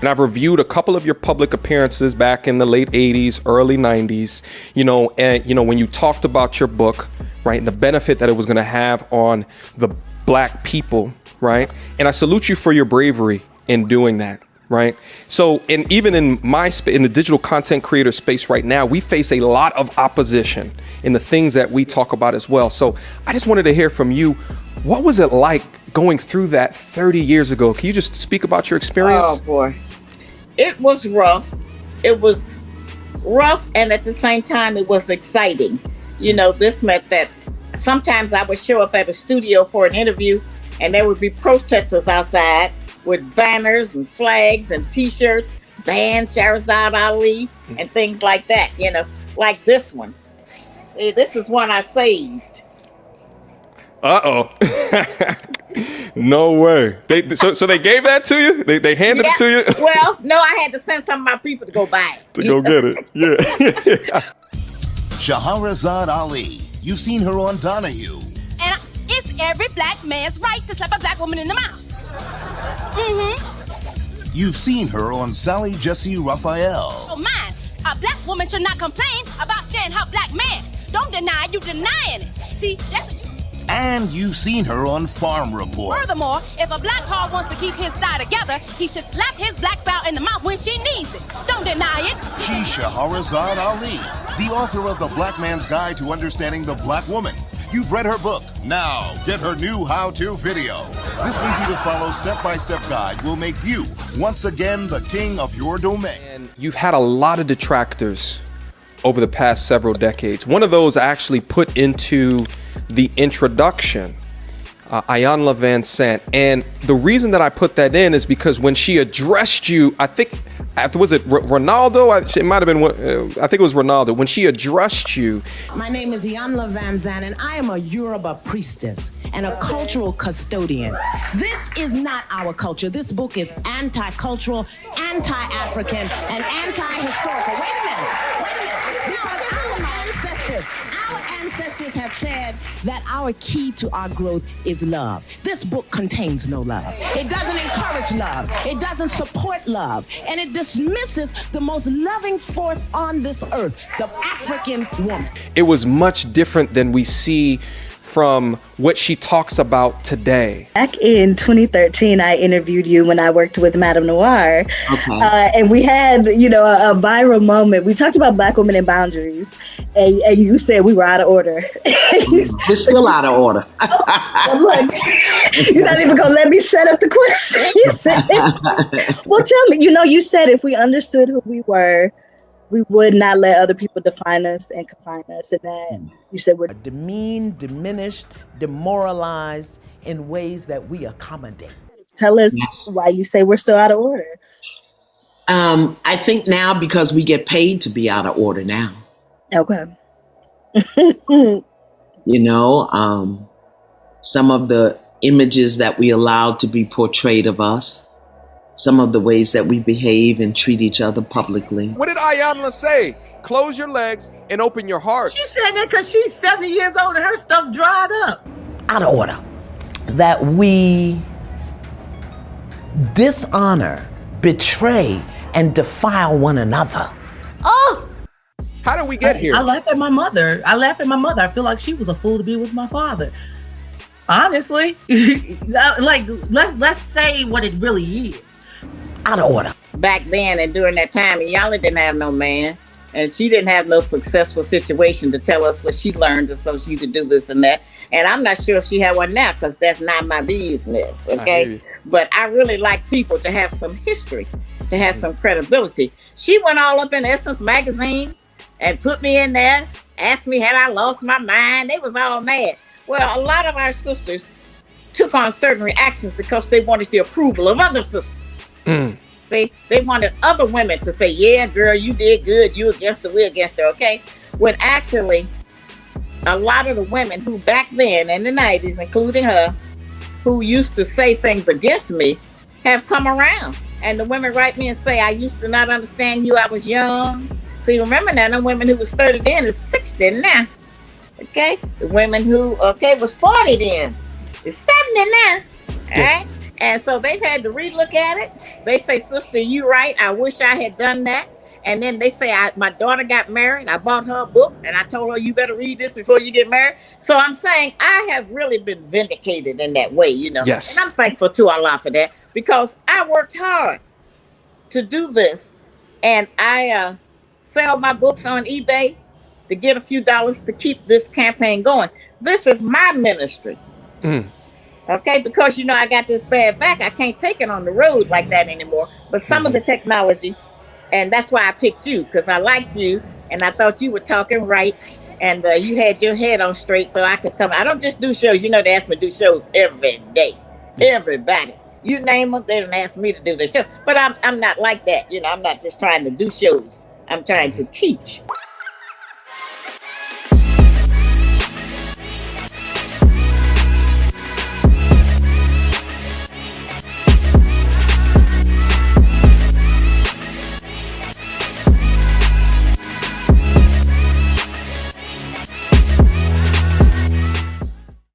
And I've reviewed a couple of your public appearances back in the late 80s, early 90s, and when you talked about your book, right, and the benefit that it was going to have on the Black people, right? And I salute you for your bravery in doing that, right? So, and even in in the digital content creator space right now, we face a lot of opposition in the things that we talk about as well. So I just wanted to hear from you. What was it like going through that 30 years ago? Can you just speak about your experience? Oh boy, it was rough. It was rough, and at the same time, it was exciting. This meant that sometimes I would show up at a studio for an interview, and there would be protesters outside with banners and flags and T-shirts, banned Shahrazad Ali, and things like that. Like this one. See, this is one I saved. Uh-oh. No way. So they gave that to you? They handed it to you? Well, no, I had to send some of my people to go buy it. To go get it. Yeah. Shahrazad Ali. You've seen her on Donahue. And it's every Black man's right to slap a Black woman in the mouth. You've seen her on Sally Jesse Raphael. Oh, mine. A Black woman should not complain about sharing her Black man. Don't deny you denying it. See, that's... And you've seen her on Farm Report. Furthermore, if a Black hog wants to keep his style together, he should slap his Black fowl in the mouth when she needs it. Don't deny it. She's Shahrazad Ali, the author of The Black Man's Guide to Understanding the Black Woman. You've read her book. Now, get her new how-to video. This easy-to-follow step-by-step guide will make you, once again, the king of your domain. And you've had a lot of detractors over the past several decades. One of those I actually put into the introduction, Iyanla Vanzant. And the reason that I put that in is because when she addressed you, I think, was it Ronaldo? It might have been, I think it was Ronaldo. When she addressed you. My name is Iyanla Vanzant, and I am a Yoruba priestess and a cultural custodian. This is not our culture. This book is anti-cultural, anti-African, and anti-historical. Wait a minute. Because our ancestors have said that our key to our growth is love. This book contains no love. It doesn't encourage love. It doesn't support love. And it dismisses the most loving force on this earth, the African woman. It was much different than we see from what she talks about today. Back in 2013, I interviewed you when I worked with Madame Noir. Okay. And we had, a viral moment. We talked about Black women and boundaries. And you said we were out of order. We're still out of order. I'm like, you're not even going to let me set up the question. You said, well, tell me, you said if we understood who we were, we would not let other people define us and confine us. And that you said we're demeaned, diminished, demoralized in ways that we accommodate. Tell us why you say we're so out of order. I think now because we get paid to be out of order now. Okay. Some of the images that we allowed to be portrayed of us, some of the ways that we behave and treat each other publicly. What did Iyanla say? Close your legs and open your heart. She said that because she's 70 years old and her stuff dried up. Out of order. That we dishonor, betray, and defile one another. Oh! How did we get here? I laugh at my mother. I feel like she was a fool to be with my father. Honestly, let's say what it really is. Out of order. Back then and during that time, Iyanla didn't have no man, and she didn't have no successful situation to tell us what she learned so she could do this and that. And I'm not sure if she had one now because that's not my business, okay? But I really like people to have some history, to have some credibility. She went all up in Essence magazine and put me in there, asked me had I lost my mind. They was all mad. Well, a lot of our sisters took on certain reactions because they wanted the approval of other sisters. They wanted other women to say, yeah, girl, you did good. You against her, we against her, okay? When actually, a lot of the women who back then in the 90s, including her, who used to say things against me, have come around. And the women write me and say, I used to not understand you, I was young. See, remember now, the women who was 30 then is 60 now. Okay? The women who, was 40 then is 70 now. All right? And so they've had to relook at it. They say, sister, you right. I wish I had done that. And then they say, my daughter got married. I bought her a book and I told her, you better read this before you get married. So I'm saying I have really been vindicated in that way, you know. Yes. And I'm thankful to Allah for that, because I worked hard to do this. And I sell my books on eBay to get a few dollars to keep this campaign going. This is my ministry. Okay, because, you know, I got this bad back. I can't take it on the road like that anymore. But some of the technology, and that's why I picked you, because I liked you and I thought you were talking right, and you had your head on straight, so I could come. I don't just do shows. You know, they ask me to do shows every day. Everybody. You name them, they don't ask me to do the show. But I'm not like that. You know, I'm not just trying to do shows. I'm trying to teach.